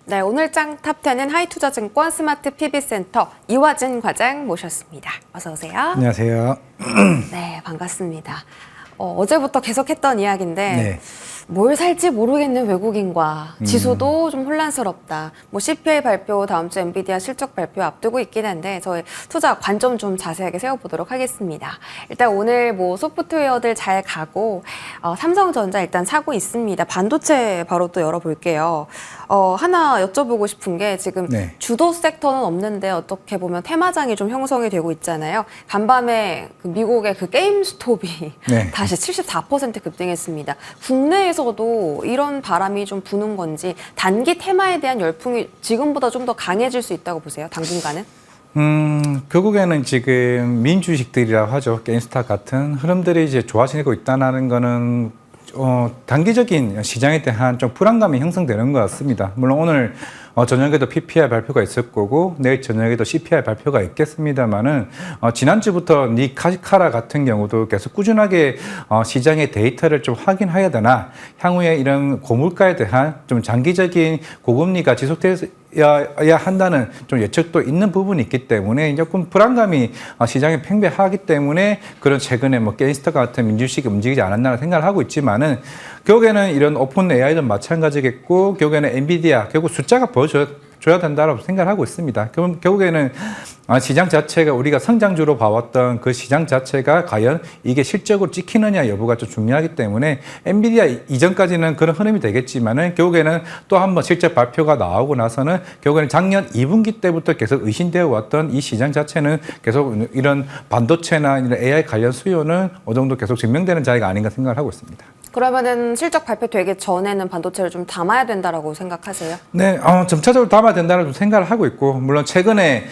네, 오늘 장 탑10은 하이투자증권 스마트 PB센터 이화진 과장 모셨습니다. 어서 오세요. 안녕하세요. 네, 반갑습니다. 어제부터 계속했던 이야기인데 네. 뭘 살지 모르겠는 외국인과 지수도 좀 혼란스럽다. 뭐 CPI 발표, 다음 주 엔비디아 실적 발표 앞두고 있긴 한데 저희 투자 관점 좀 자세하게 세워보도록 하겠습니다. 일단 오늘 뭐 소프트웨어들 잘 가고 삼성전자 일단 사고 있습니다. 반도체 바로 또 열어볼게요. 하나 여쭤보고 싶은 게 지금 네. 주도 섹터는 없는데 어떻게 보면 테마장이 좀 형성이 되고 있잖아요. 간밤에 그 미국의 그 게임스톱이 네. 다시 74% 급등했습니다. 국내에서도 이런 바람이 좀 부는 건지 단기 테마에 대한 열풍이 지금보다 좀 더 강해질 수 있다고 보세요? 당분간은? 결국에는 지금 민주식들이라고 하죠. 게임스탑 같은 흐름들이 이제 좋아지고 있다는 거는 단기적인 시장에 대한 좀 불안감이 형성되는 것 같습니다. 물론 오늘 저녁에도 PPI 발표가 있을 거고 내일 저녁에도 CPI 발표가 있겠습니다만은 지난주부터 니카라 같은 경우도 계속 꾸준하게 시장의 데이터를 좀 확인해야 되나 향후에 이런 고물가에 대한 좀 장기적인 고금리가 지속돼야 한다는 좀 예측도 있는 부분이 있기 때문에 조금 불안감이 시장에 팽배하기 때문에 그런 최근에 뭐 게임스탑 같은 민주식이 움직이지 않았나 생각을 하고 있지만은 결국에는 이런 오픈 AI도 마찬가지겠고 결국에는 엔비디아 결국 숫자가 보여줘야 된다고 생각을 하고 있습니다. 결국에는 시장 자체가 우리가 성장주로 봐왔던 그 시장 자체가 과연 이게 실적으로 찍히느냐 여부가 좀 중요하기 때문에 엔비디아 이전까지는 그런 흐름이 되겠지만은 결국에는 또 한 번 실적 발표가 나오고 나서는 결국에는 작년 2분기 때부터 계속 의심되어 왔던 이 시장 자체는 계속 이런 반도체나 이런 AI 관련 수요는 어느 정도 계속 증명되는 자리가 아닌가 생각을 하고 있습니다. 그러면은 실적 발표되기 전에는 반도체를 좀 담아야 된다라고 생각하세요? 네, 점차적으로 담아야 된다고 좀 생각을 하고 있고, 물론 최근에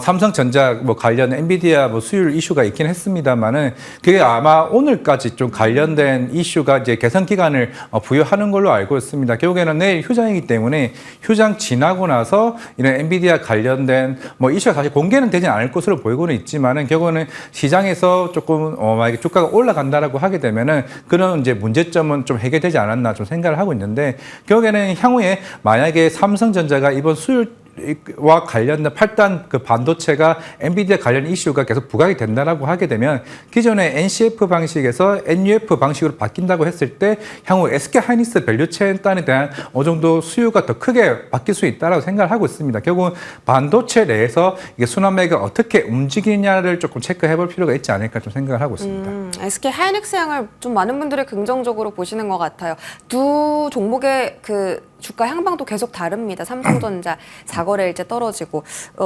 삼성전자 뭐 관련 엔비디아 뭐 수율 이슈가 있긴 했습니다만은 그게 아마 오늘까지 좀 관련된 이슈가 이제 개선 기간을 부여하는 걸로 알고 있습니다. 결국에는 내일 휴장이기 때문에 휴장 지나고 나서 이런 엔비디아 관련된 뭐 이슈가 사실 공개는 되지 않을 것으로 보이고는 있지만은 결국에는 시장에서 조금 만약에 주가가 올라간다라고 하게 되면은 그런 이제 문제점은 좀 해결되지 않았나 좀 생각을 하고 있는데 결국에는 향후에 만약에 삼성전자가 이번 수율과 관련된 8단 그 반도체가 엔비디아 관련 이슈가 계속 부각이 된다라고 하게 되면 기존의 NCF 방식에서 NUF 방식으로 바뀐다고 했을 때 향후 SK 하이닉스 밸류체인단에 대한 어느 정도 수요가 더 크게 바뀔 수 있다라고 생각을 하고 있습니다. 결국 반도체 내에서 이게 순환매가 어떻게 움직이냐를 조금 체크해 볼 필요가 있지 않을까 좀 생각을 하고 있습니다. SK 하이닉스 향을 좀 많은 분들이 긍정적으로 보시는 것 같아요. 두 종목의 그 주가 향방도 계속 다릅니다. 삼성전자 4거래일째 떨어지고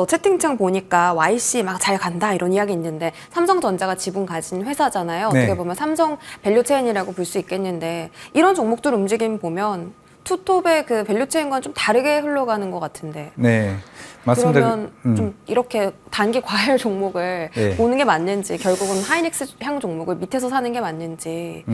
채팅창 보니까 YC 막 잘 간다 이런 이야기 있는데 삼성전자가 지분 가진 회사잖아요. 어떻게 네. 보면 삼성 밸류체인이라고 볼 수 있겠는데 이런 종목들 움직임 보면 투톱의 그 밸류체인과는 좀 다르게 흘러가는 것 같은데. 네. 맞습니다. 그러면 좀 이렇게 단기 과열 종목을 네. 보는 게 맞는지 결국은 하이닉스 향 종목을 밑에서 사는 게 맞는지.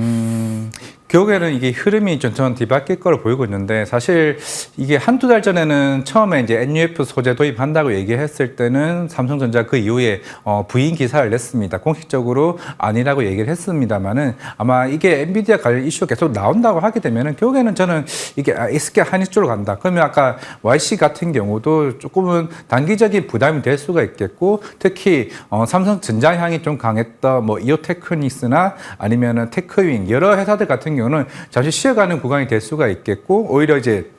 결국에는 이게 흐름이 전 뒤바뀔 거로 보이고 있는데 사실 이게 한두 달 전에는 처음에 이제 NUF 소재 도입한다고 얘기했을 때는 삼성전자 그 이후에 부인 기사를 냈습니다. 공식적으로 아니라고 얘기를 했습니다만은 아마 이게 엔비디아 관련 이슈가 계속 나온다고 하게 되면은 결국에는 저는 이게 SK 하이닉스 쪽으로 간다. 그러면 아까 YC 같은 경우도 조금은 단기적인 부담이 될 수가 있겠고 특히 삼성전자 향이 좀 강했던 뭐 이오테크닉스나 아니면은 테크윙 여러 회사들 같은 경우는 잠시 쉬어가는 구간이 될 수가 있겠고 오히려 이제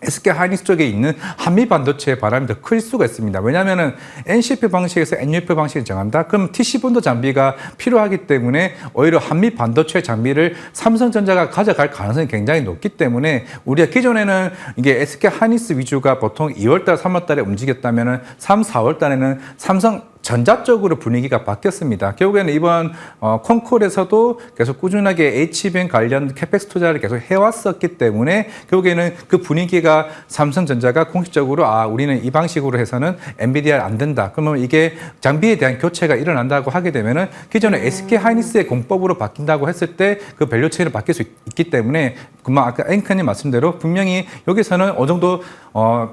SK 하이닉스 쪽에 있는 한미 반도체의 바람이 더 클 수가 있습니다. 왜냐하면은 NCF 방식에서 NUF 방식을 정한다. 그럼 TC본도 장비가 필요하기 때문에 오히려 한미 반도체 장비를 삼성전자가 가져갈 가능성이 굉장히 높기 때문에 우리가 기존에는 이게 SK 하이닉스 위주가 보통 2월달, 3월달에 움직였다면은 3, 4월달에는 삼성 전자 쪽으로 분위기가 바뀌었습니다. 결국에는 이번 콘콜에서도 계속 꾸준하게 HBM 관련 캐펙스 투자를 계속 해왔었기 때문에 결국에는 그 분위기가 삼성전자가 공식적으로 우리는 이 방식으로 해서는 엔비디아 안 된다. 그러면 이게 장비에 대한 교체가 일어난다고 하게 되면은 기존에 SK 하이닉스의 공법으로 바뀐다고 했을 때 그 밸류체인을 바뀔 수 있기 때문에 금방 아까 앵커님 말씀대로 분명히 여기서는 어느 정도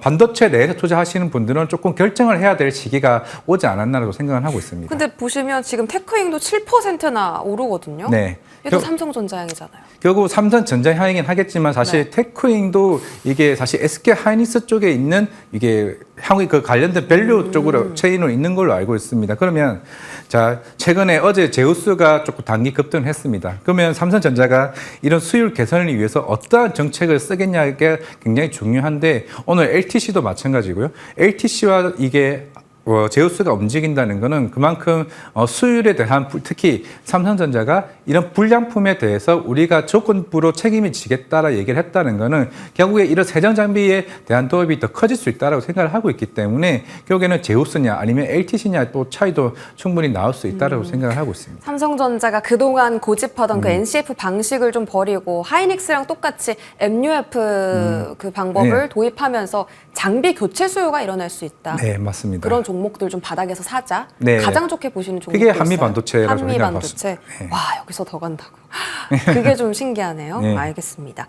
반도체 내에서 투자하시는 분들은 조금 결정을 해야 될 시기가 오지 않았나라고 생각을 하고 있습니다. 근데 보시면 지금 테크잉도 7%나 오르거든요. 네. 얘도 삼성전자 향이잖아요. 결국 삼성전자 향이긴 하겠지만 사실 네. 테크잉도 이게 사실 SK 하이닉스 쪽에 있는 이게 향이 그 관련된 밸류 쪽으로 체인으로 있는 걸로 알고 있습니다. 그러면 자 최근에 어제 제우스가 조금 단기 급등을 했습니다. 그러면 삼성전자가 이런 수율 개선을 위해서 어떠한 정책을 쓰겠냐가 굉장히 중요한데 오늘 LTC도 마찬가지고요. LTC와 이게 제우스가 움직인다는 것은 그만큼 수율에 대한 특히 삼성전자가 이런 불량품에 대해서 우리가 조건부로 책임을 지겠다라 얘기를 했다는 것은 결국에 이런 세정 장비에 대한 도입이 더 커질 수 있다라고 생각을 하고 있기 때문에 결국에는 제우스냐 아니면 LTC냐 또 차이도 충분히 나올 수 있다라고 생각을 하고 있습니다. 삼성전자가 그동안 고집하던 그 NCF 방식을 좀 버리고 하이닉스랑 똑같이 MUF 그 방법을 네. 도입하면서 장비 교체 수요가 일어날 수 있다. 네, 맞습니다. 그런 종목들 좀 바닥에서 사자. 네. 가장 좋게 보시는 종목도 그게 있어요. 한미반도체라고 한미반도체. 생각해봤습니다. 네. 와 여기서 더 간다고. 그게 좀 신기하네요. 네. 알겠습니다.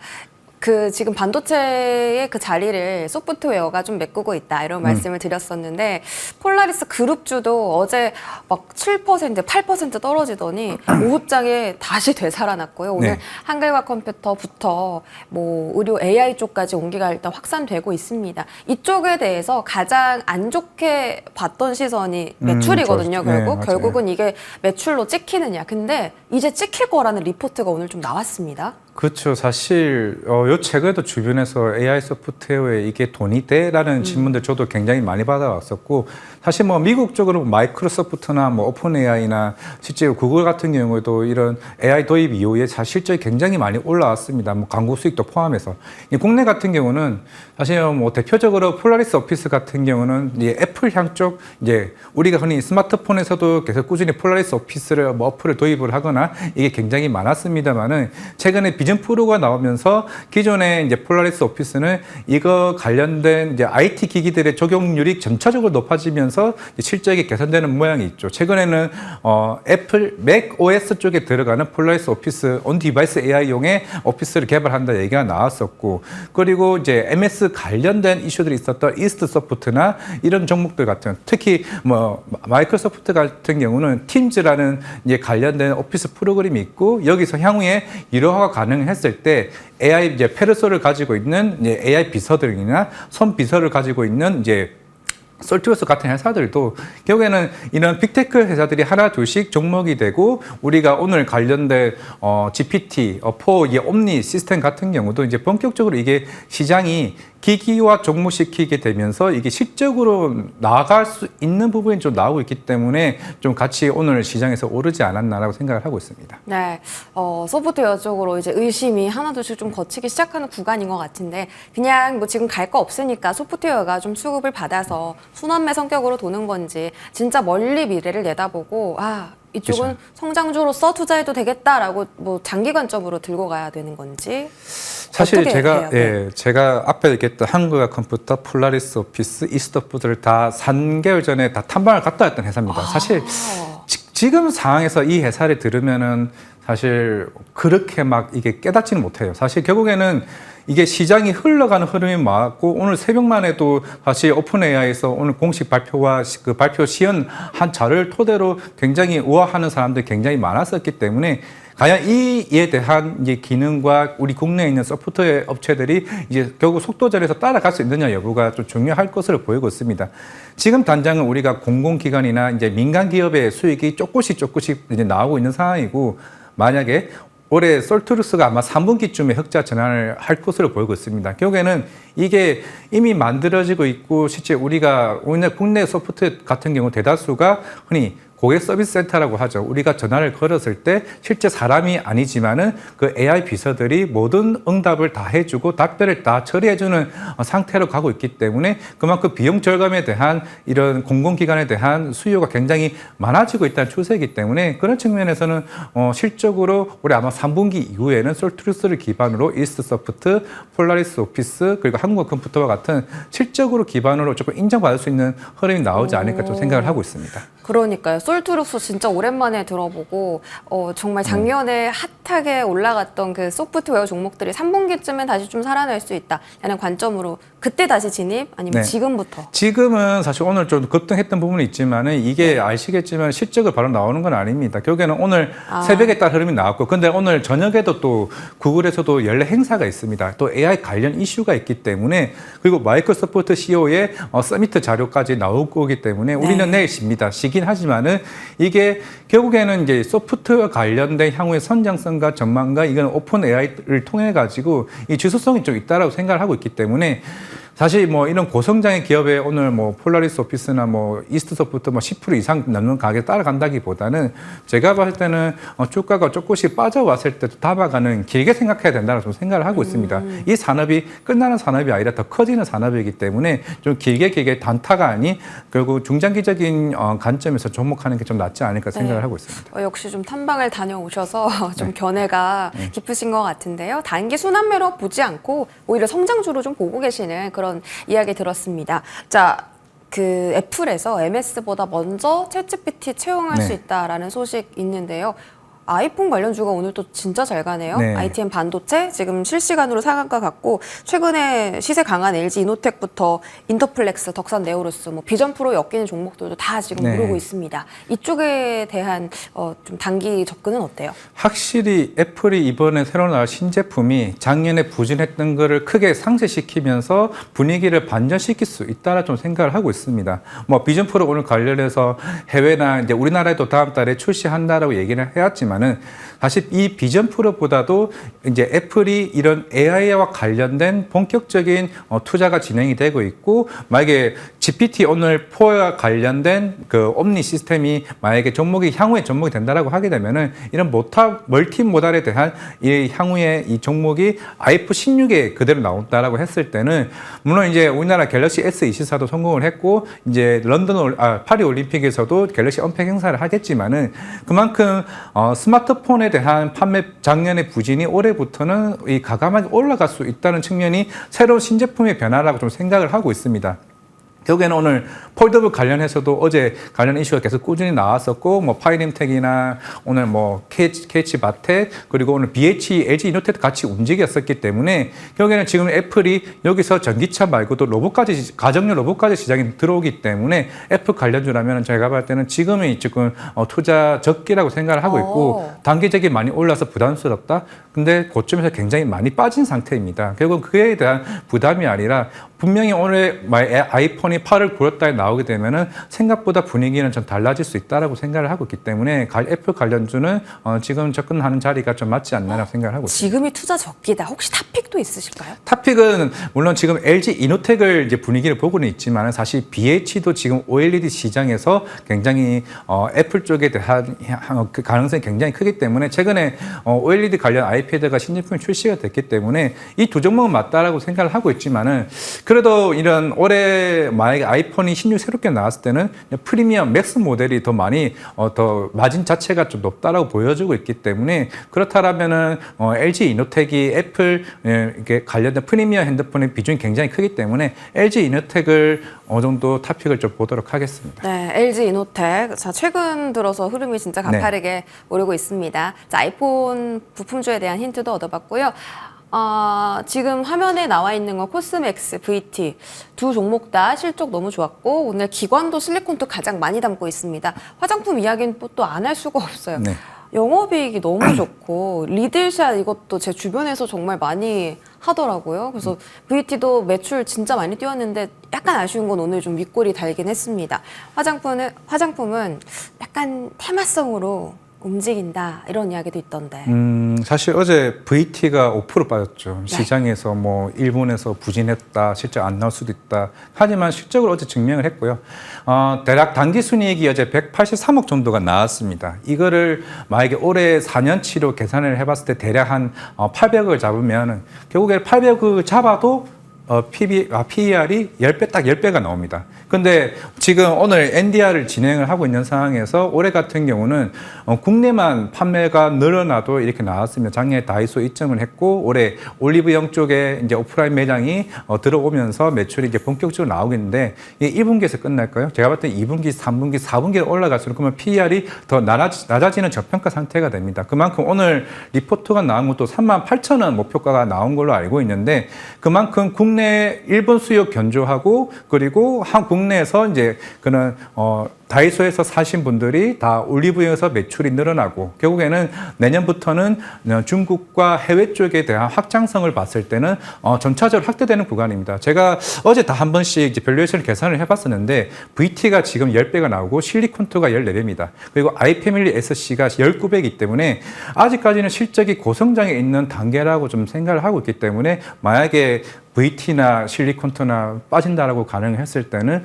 그 지금 반도체의 그 자리를 소프트웨어가 좀 메꾸고 있다 이런 말씀을 드렸었는데 폴라리스 그룹주도 어제 막 7%, 8% 떨어지더니 오후장에 다시 되살아났고요. 오늘 네. 한글과 컴퓨터부터 뭐 의료 AI 쪽까지 온기가 일단 확산되고 있습니다. 이쪽에 대해서 가장 안 좋게 봤던 시선이 매출이거든요. 결국 맞아요. 결국은 이게 매출로 찍히느냐. 근데 이제 찍힐 거라는 리포트가 오늘 좀 나왔습니다. 그렇죠. 사실 요 최근에도 주변에서 AI 소프트웨어에 이게 돈이 돼라는 질문들 저도 굉장히 많이 받아왔었고 사실 뭐 미국 쪽으로 마이크로소프트나 뭐 오픈 AI나 실제로 구글 같은 경우에도 이런 AI 도입 이후에 실적이 굉장히 많이 올라왔습니다. 뭐 광고 수익도 포함해서 국내 같은 경우는 사실 뭐 대표적으로 폴라리스 오피스 같은 경우는 이제 애플 향 쪽 이제 우리가 흔히 스마트폰에서도 계속 꾸준히 폴라리스 오피스를 뭐 어플을 도입을 하거나 이게 굉장히 많았습니다만은 최근에 비전 프로가 나오면서 기존에 이제 폴라리스 오피스는 이거 관련된 이제 IT 기기들의 적용률이 점차적으로 높아지면서 실적이 개선되는 모양이 있죠. 최근에는 애플 맥 OS 쪽에 들어가는 폴라리스 오피스 온 디바이스 AI용의 오피스를 개발한다 얘기가 나왔었고 그리고 이제 MS 관련된 이슈들이 있었던 이스트 소프트나 이런 종목들 같은 특히 뭐 마이크로소프트 같은 경우는 팀즈라는 이제 관련된 오피스 프로그램이 있고 여기서 향후에 유료화가 가능했을 때 AI 이제 페르소를 가지고 있는 이제 AI 비서들이나 손 비서를 가지고 있는 이제 솔트로스 같은 회사들도 결국에는 이런 빅테크 회사들이 하나 둘씩 종목이 되고 우리가 오늘 관련된 GPT, 4, 이 옴니 시스템 같은 경우도 이제 본격적으로 이게 시장이 기기화 종목시키게 되면서 이게 실적으로 나아갈 수 있는 부분이 좀 나오고 있기 때문에 좀 같이 오늘 시장에서 오르지 않았나라고 생각을 하고 있습니다. 네, 소프트웨어 쪽으로 이제 의심이 하나둘씩 좀 거치기 시작하는 구간인 것 같은데 그냥 뭐 지금 갈 거 없으니까 소프트웨어가 좀 수급을 받아서 순환매 성격으로 도는 건지 진짜 멀리 미래를 내다보고 이쪽은 그렇죠. 성장주로서 투자해도 되겠다라고 뭐 장기 관점으로 들고 가야 되는 건지 사실 어떻게 해야 돼요? 제가 앞에 얘기했던 한국과 컴퓨터, 폴라리스 오피스, 이스터푸드를 다 3개월 전에 다 탐방을 갔다 왔던 회사입니다. 사실 지금 상황에서 이 회사를 들으면은 사실 그렇게 막 이게 깨닫지는 못해요. 사실 결국에는 이게 시장이 흘러가는 흐름이 맞고 오늘 새벽만 해도 사실 오픈 AI에서 오늘 공식 발표와 그 발표 시연한 자료를 토대로 굉장히 우아하는 사람들이 굉장히 많았었기 때문에 과연 이에 대한 이제 기능과 우리 국내에 있는 소프트웨어 업체들이 이제 결국 속도전에서 따라갈 수 있느냐 여부가 좀 중요할 것으로 보이고 있습니다. 지금 당장은 우리가 공공기관이나 이제 민간 기업의 수익이 조금씩 이제 나오고 있는 상황이고 만약에 올해 솔트루스가 아마 3분기쯤에 흑자 전환을 할 것으로 보이고 있습니다. 결국에는 이게 이미 만들어지고 있고 실제 우리가 오늘 국내 소프트 같은 경우 대다수가 흔히 고객 서비스 센터라고 하죠. 우리가 전화를 걸었을 때 실제 사람이 아니지만은 그 AI 비서들이 모든 응답을 다 해주고 답변을 다 처리해주는 상태로 가고 있기 때문에 그만큼 비용 절감에 대한 이런 공공기관에 대한 수요가 굉장히 많아지고 있다는 추세이기 때문에 그런 측면에서는 실적으로 우리 아마 3분기 이후에는 솔트루스를 기반으로 이스트소프트, 폴라리스 오피스 그리고 한국컴퓨터와 같은 실적으로 기반으로 조금 인정받을 수 있는 흐름이 나오지 않을까 좀 생각을 하고 있습니다. 그러니까요. 솔트룩스 진짜 오랜만에 들어보고 정말 작년에 핫하게 올라갔던 그 소프트웨어 종목들이 3분기쯤엔 다시 좀 살아날 수 있다라는 관점으로 그때 다시 진입 아니면 네. 지금부터? 지금은 사실 오늘 좀 급등했던 부분이 있지만은 이게 아시겠지만 실적을 바로 나오는 건 아닙니다. 결국에는 오늘 새벽에 따른 흐름이 나왔고, 근데 오늘 저녁에도 또 구글에서도 연례 행사가 있습니다. 또 AI 관련 이슈가 있기 때문에, 그리고 마이크로소프트 CEO의 서미트 자료까지 나올 거기 때문에 우리는 내일 쉽니다. 시긴 하지만은 이게 결국에는 이제 소프트웨어 관련된 향후의 선장성과 전망과 이건 오픈 AI를 통해 가지고 이 지수성이 좀 있다라고 생각을 하고 있기 때문에, 사실 뭐 이런 고성장의 기업에 오늘 뭐 폴라리스 오피스나 뭐 이스트소프트 뭐 10% 이상 넘는 가격에 따라간다기보다는 제가 봤을 때는 주가가 조금씩 빠져왔을 때도 잡아가는 길게 생각해야 된다고 좀 생각을 하고 있습니다. 이 산업이 끝나는 산업이 아니라 더 커지는 산업이기 때문에 좀 길게 단타가 아닌 결국 중장기적인 관점에서 접목하는 게 좀 낫지 않을까 생각을 하고 있습니다. 역시 좀 탐방을 다녀오셔서 좀 견해가 깊으신 것 같은데요. 단기 순환매로 보지 않고 오히려 성장주로 좀 보고 계시는 그런 이야기 들었습니다. 자, 그 애플에서 MS보다 먼저 챗GPT 채용할 수 있다라는 소식 있는데요. 아이폰 관련주가 오늘 또 진짜 잘 가네요. 네. ITM 반도체 지금 실시간으로 상한가 같고, 최근에 시세 강한 LG 이노텍부터 인터플렉스, 덕산 네오로스, 뭐 비전 프로 엮이는 종목들도 다 지금 오르고 있습니다. 이쪽에 대한 좀 단기 접근은 어때요? 확실히 애플이 이번에 새로 나온 신제품이 작년에 부진했던 거를 크게 상쇄시키면서 분위기를 반전시킬 수 있다라 좀 생각을 하고 있습니다. 뭐 비전 프로 오늘 관련해서 해외나 이제 우리나라에도 다음 달에 출시한다라고 얘기를 해왔지만, 사실 이 비전 프로보다도 이제 애플이 이런 AI와 관련된 본격적인 투자가 진행이 되고 있고, 만약에 GPT 오늘 4와 관련된 그 옴니 시스템이 만약에 향후에 접목이 된다라고 하게 되면은 이런 멀티 모달에 대한 이 향후에 이 종목이 아이폰 16에 그대로 나온다라고 했을 때는, 물론 이제 우리나라 갤럭시 S24도 성공을 했고, 이제 파리 올림픽에서도 갤럭시 언팩 행사를 하겠지만은 그만큼 스마트폰에 대한 판매 작년의 부진이 올해부터는 이 가감하게 올라갈 수 있다는 측면이 새로운 신제품의 변화라고 좀 생각을 하고 있습니다. 결국에는 오늘 폴더블 관련해서도 어제 관련 이슈가 계속 꾸준히 나왔었고, 뭐 파이님텍이나 오늘 뭐 KH 바텍, 그리고 오늘 BH, LG 이노텍도 같이 움직였었기 때문에 결국에는 지금 애플이 여기서 전기차 말고도 로봇까지, 가정용 로봇까지 시장에 들어오기 때문에 애플 관련주라면 제가 봤을 때는 지금이 지금 투자 적기라고 생각을 하고 있고, 단기적인 많이 올라서 부담스럽다. 근데 고점에서 굉장히 많이 빠진 상태입니다. 결국 그에 대한 부담이 아니라 분명히 오늘 아이폰이 8을 굴었다에 나오게 되면은 생각보다 분위기는 좀 달라질 수 있다라고 생각을 하고 있기 때문에 애플 관련주는 지금 접근하는 자리가 좀 맞지 않나라고 생각을 하고 있습니다. 지금이 투자 적기다. 혹시 탑픽도 있으실까요? 탑픽은 물론 지금 LG 이노텍을 이제 분위기를 보고는 있지만, 사실 BH도 지금 OLED 시장에서 굉장히 애플 쪽에 대한 그 가능성이 굉장히 크기 때문에 최근에 OLED 관련 아이패드가 신제품이 출시가 됐기 때문에 이 두 종목은 맞다라고 생각을 하고 있지만은, 그래도 이런 올해 만약에 아이폰이 16 새롭게 나왔을 때는 프리미엄 맥스 모델이 더 많이 더 마진 자체가 좀 높다라고 보여지고 있기 때문에, 그렇다라면은 LG 이노텍이 애플 이렇게 관련된 프리미엄 핸드폰의 비중이 굉장히 크기 때문에 LG 이노텍을 어느 정도 탑픽을 좀 보도록 하겠습니다. 네, LG 이노텍. 자, 최근 들어서 흐름이 진짜 가파르게 오르고 있습니다. 자, 아이폰 부품주에 대한 힌트도 얻어봤고요. 지금 화면에 나와 있는 건 코스맥스, VT 두 종목 다 실적 너무 좋았고, 오늘 기관도 실리콘도 가장 많이 담고 있습니다. 화장품 이야기는 또 안 할 수가 없어요. 네. 영업이익이 너무 좋고, 리들샷 이것도 제 주변에서 정말 많이 하더라고요. 그래서 VT도 매출 진짜 많이 뛰었는데 약간 아쉬운 건 오늘 좀 윗골이 달긴 했습니다. 화장품은 약간 테마성으로 움직인다, 이런 이야기도 있던데. 사실 어제 VT가 5% 빠졌죠. 시장에서 뭐 일본에서 부진했다, 실적 안 나올 수도 있다. 하지만 실적으로 어제 증명을 했고요. 대략 단기순이익이 어제 183억 정도가 나왔습니다. 이거를 만약에 올해 4년치로 계산을 해봤을 때 대략 한 800억을 잡으면, 결국에 800억을 잡아도 PER이 10배, 딱 10배가 나옵니다. 근데 지금 오늘 NDR을 진행을 하고 있는 상황에서 올해 같은 경우는 국내만 판매가 늘어나도 이렇게 나왔습니다. 작년에 다이소 입점을 했고 올해 올리브영 쪽에 이제 오프라인 매장이 들어오면서 매출이 이제 본격적으로 나오겠는데 이게 1분기에서 끝날까요? 제가 봤을 때 2분기, 3분기, 4분기에 올라갈수록 그러면 PER이 더 낮아지는 저평가 상태가 됩니다. 그만큼 오늘 리포트가 나온 것도 38,000원 목표가가 나온 걸로 알고 있는데 그만큼 국내 일본 수요 견조하고 그리고 국내에서 이제 그런 다이소에서 사신 분들이 다 올리브영에서 매출이 늘어나고 결국에는 내년부터는 중국과 해외 쪽에 대한 확장성을 봤을 때는 점차적으로 확대되는 구간입니다. 제가 어제 다 한 번씩 이제 밸류에이션을 계산을 해봤었는데 VT가 지금 10배가 나오고 실리콘2가 14배입니다. 그리고 아이패밀리 SC가 19배이기 때문에 아직까지는 실적이 고성장에 있는 단계라고 좀 생각을 하고 있기 때문에 만약에 VT나 실리콘투나 빠진다라고 가능을 했을 때는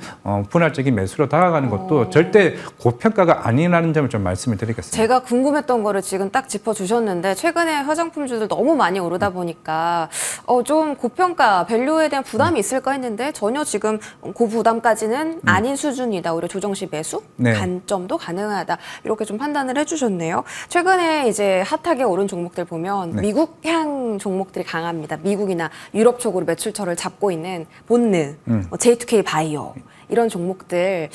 분할적인 매수로 다가가는 것도 절대 고평가가 아니라는 점을 좀 말씀을 드리겠습니다. 제가 궁금했던 거를 지금 딱 짚어주셨는데 최근에 화장품주들 너무 많이 오르다 보니까 좀 고평가, 밸류에 대한 부담이 있을까 했는데 전혀 지금 고부담까지는 아닌 수준이다. 오히려 조정 시 매수, 네. 간점도 가능하다. 이렇게 좀 판단을 해주셨네요. 최근에 이제 핫하게 오른 종목들 보면 네. 미국향 종목들이 강합니다. 미국이나 유럽 쪽으로 매출처를 잡고 있는 본느, J2K 바이오 이런 종목들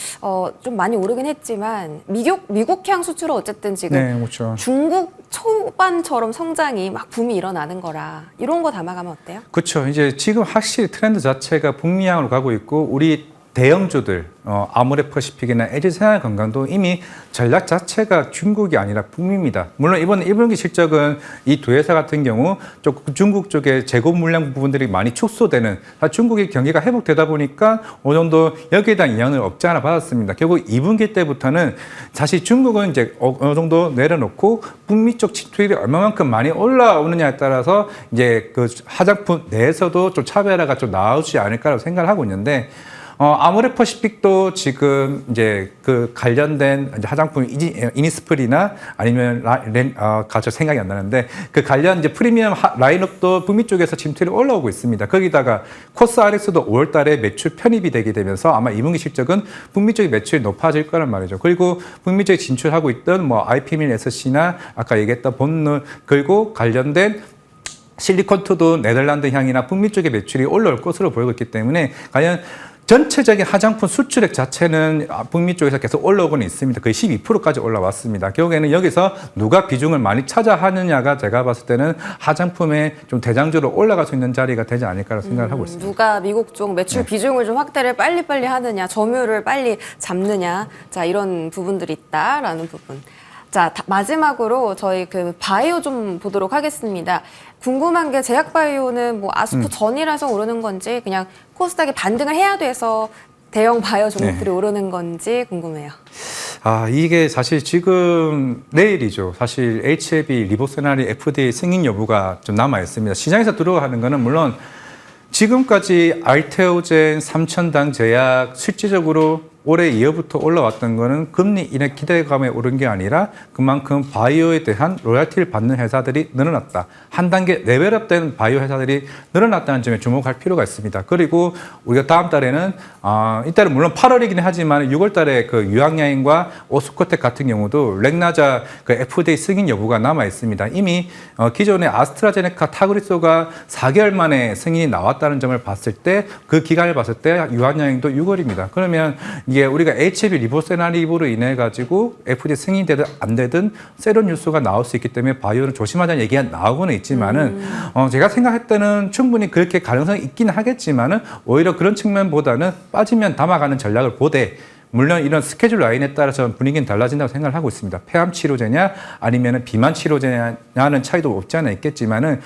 좀 많이 오르긴 했지만 미국향 수출은 어쨌든 지금 네, 그렇죠. 중국 초반처럼 성장이 막 붐이 일어나는 거라 이런 거 담아가면 어때요? 그렇죠. 이제 지금 확실히 트렌드 자체가 북미향으로 가고 있고 우리 대형주들 아모레퍼시픽이나 LG생활건강도 이미 전략 자체가 중국이 아니라 북미입니다. 물론 이번 1분기 실적은 이 두 회사 같은 경우 중국 쪽에 재고 물량 부분들이 많이 축소되는 중국의 경기가 회복되다 보니까 어느 정도 여기에 대한 영향을 없지 않아 받았습니다. 결국 2분기 때부터는 사실 중국은 이제 어느 정도 내려놓고 북미 쪽 수출이 얼마만큼 많이 올라오느냐에 따라서 이제 그 화장품 내에서도 좀 차별화가 좀 나오지 않을까라고 생각을 하고 있는데 아모레퍼시픽도 지금 이제 그 관련된 이제 화장품 이니스프리나 아니면 가서 생각이 안 나는데 그 관련 이제 프리미엄 라인업도 북미 쪽에서 침투를 올라오고 있습니다. 거기다가 코스RX도 5월 달에 매출 편입이 되게 되면서 아마 2분기 실적은 북미 쪽의 매출이 높아질 거란 말이죠. 그리고 북미 쪽에 진출하고 있던 뭐 IP밀 SC나 아까 얘기했던 본느 그리고 관련된 실리콘2도 네덜란드 향이나 북미 쪽의 매출이 올라올 것으로 보이고 있기 때문에 과연 전체적인 화장품 수출액 자체는 북미 쪽에서 계속 올라오고는 있습니다. 거의 12%까지 올라왔습니다. 결국에는 여기서 누가 비중을 많이 차지하느냐가 제가 봤을 때는 화장품에 좀 대장주로 올라갈 수 있는 자리가 되지 않을까라고 생각을 하고 있습니다. 누가 미국 쪽 매출 네. 비중을 좀 확대를 빨리빨리 하느냐, 점유율을 빨리 잡느냐, 자 이런 부분들이 있다라는 부분. 자 마지막으로 저희 그 바이오 좀 보도록 하겠습니다. 궁금한 게 제약바이오는 뭐 아스코 전이라서 오르는 건지 그냥 코스닥이 반등을 해야 돼서 대형 바이오 종목들이 오르는 건지 궁금해요. 이게 사실 지금 내일이죠. 사실 HAB 리보세나리 FDA 승인 여부가 좀 남아 있습니다. 시장에서 들어가는 거는 물론 지금까지 알테오젠, 삼천당 제약 실질적으로 올해 2월부터 올라왔던 거는 금리 인하 기대감에 오른 게 아니라 그만큼 바이오에 대한 로열티를 받는 회사들이 늘어났다. 한 단계 레벨업된 바이오 회사들이 늘어났다는 점에 주목할 필요가 있습니다. 그리고 우리가 다음 달에는 이달은 물론 8월이긴 하지만 6월 달에 그 유황야인과 오스코텍 같은 경우도 렉나자 그 FDA 승인 여부가 남아 있습니다. 이미 기존의 아스트라제네카 타그리소가 4개월 만에 승인이 나왔다는 점을 봤을 때 그 기간을 봤을 때 유황야인도 6월입니다. 그러면 이게 우리가 HAB 리보세나리브로 인해 가지고 FDA 승인되든 안 되든 새로운 뉴스가 나올 수 있기 때문에 바이오는 조심하자는 얘기가 나오고는 있지만은 제가 생각할 때는 충분히 그렇게 가능성이 있긴 하겠지만은 오히려 그런 측면보다는 빠지면 담아가는 전략을 보되 물론 이런 스케줄 라인에 따라서 분위기는 달라진다고 생각을 하고 있습니다. 폐암 치료제냐 아니면 비만 치료제냐는 차이도 없지 않아 있겠지만은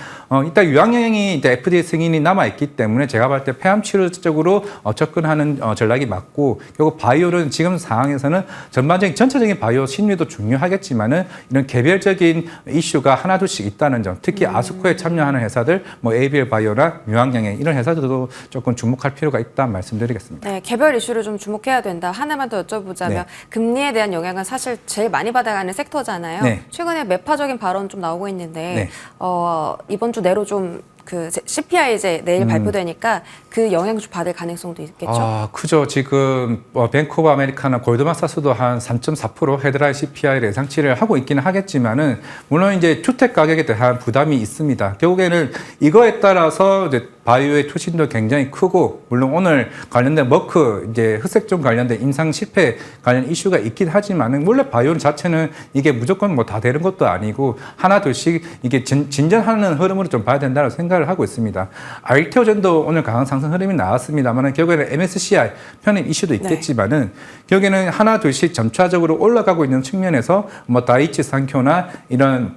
이따 유황양이 이제 FDA 승인이 남아 있기 때문에 제가 봤을 때 폐암 치료 쪽으로 접근하는 전략이 맞고 결국 바이오는 지금 상황에서는 전반적인 전체적인 바이오 심리도 중요하겠지만은 이런 개별적인 이슈가 하나둘씩 있다는 점, 특히 아스코에 참여하는 회사들, 뭐 ABL 바이오나 유황양행 이런 회사들도 조금 주목할 필요가 있다 말씀드리겠습니다. 네, 개별 이슈를 좀 주목해야 된다. 하나만 더 여쭤보자면 네. 금리에 대한 영향은 사실 제일 많이 받아가는 섹터잖아요. 네. 최근에 매파적인 발언 좀 나오고 있는데 네. 이번 주 내로 좀 그 CPI 이제 내일 발표되니까 그 영향 좀 받을 가능성도 있겠죠. 아, 크죠. 지금 뱅크 오브 아메리카나 골드만삭스도 한 3.4% 헤드라인 CPI를 예상치를 하고 있기는 하겠지만은 물론 이제 주택 가격에 대한 부담이 있습니다. 결국에는 이거에 따라서 이제 바이오의 투신도 굉장히 크고 물론 오늘 관련된 머크 이제 흑색종 관련된 임상 실패 관련 이슈가 있긴 하지만은 원래 바이오 자체는 이게 무조건 뭐 다 되는 것도 아니고 하나 둘씩 이게 진전하는 흐름으로 좀 봐야 된다고 생각을 하고 있습니다. 알테오젠도 오늘 강한 상승 흐름이 나왔습니다만은 결국에는 MSCI 편입 이슈도 있겠지만은 결국에는 하나 둘씩 점차적으로 올라가고 있는 측면에서 뭐 다이치 산큐나 이런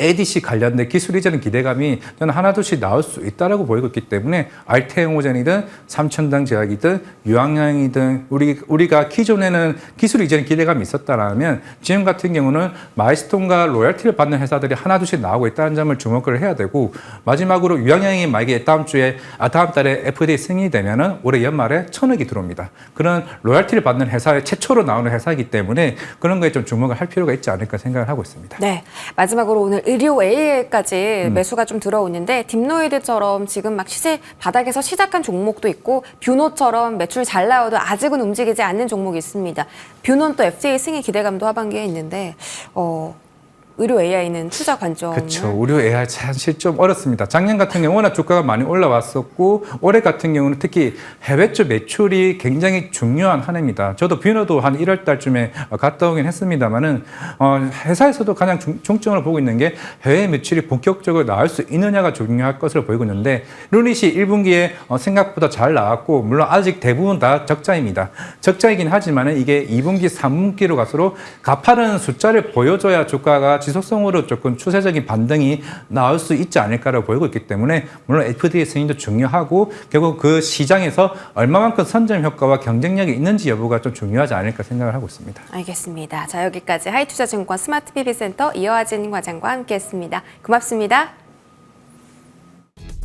ADC 관련된 기술 이전의 기대감이 저는 하나둘씩 나올 수 있다라고 보이고 있기 때문에 알테오젠이든 삼천당 제약이든 유황양이든 우리가 기존에는 기술 이전의 기대감이 있었다라면 지금 같은 경우는 마일스톤과 로열티를 받는 회사들이 하나둘씩 나오고 있다는 점을 주목을 해야 되고 마지막으로 유황양이 만약에 다음 달에 FDA 승인이 되면은 올해 연말에 1,000억이 들어옵니다. 그런 로열티를 받는 회사의 최초로 나오는 회사이기 때문에 그런 거에 좀 주목을 할 필요가 있지 않을까 생각을 하고 있습니다. 네, 마지막으로 오늘 의료 AI까지 매수가 좀 들어오는데 딥노이드처럼 지금 막 시세 바닥에서 시작한 종목도 있고 뷰노처럼 매출 잘 나와도 아직은 움직이지 않는 종목이 있습니다. 뷰노는 또 FDA 승인 기대감도 하반기에 있는데 의료 AI는 투자 관점. 그렇죠. 의료 AI 사실 좀 어렵습니다. 작년 같은 경우 워낙 주가가 많이 올라왔었고 올해 같은 경우는 특히 해외 쪽 매출이 굉장히 중요한 한 해입니다. 저도 뷰너도 한 1월 달쯤에 갔다 오긴 했습니다만은 회사에서도 가장 중점을 보고 있는 게 해외 매출이 본격적으로 나올 수 있느냐가 중요할 것으로 보이고 있는데 루닛이 1분기에 생각보다 잘 나왔고 물론 아직 대부분 다 적자입니다. 적자이긴 하지만은 이게 2분기, 3분기로 갈수록 가파른 숫자를 보여줘야 주가가 지속성으로 조금 추세적인 반등이 나올 수 있지 않을까라고 보이고 있기 때문에 물론 FDA 승인도 중요하고 결국 그 시장에서 얼마만큼 선점 효과와 경쟁력이 있는지 여부가 좀 중요하지 않을까 생각을 하고 있습니다. 알겠습니다. 자, 여기까지 하이투자증권 스마트BB센터 이어하진 과장과 함께했습니다. 고맙습니다.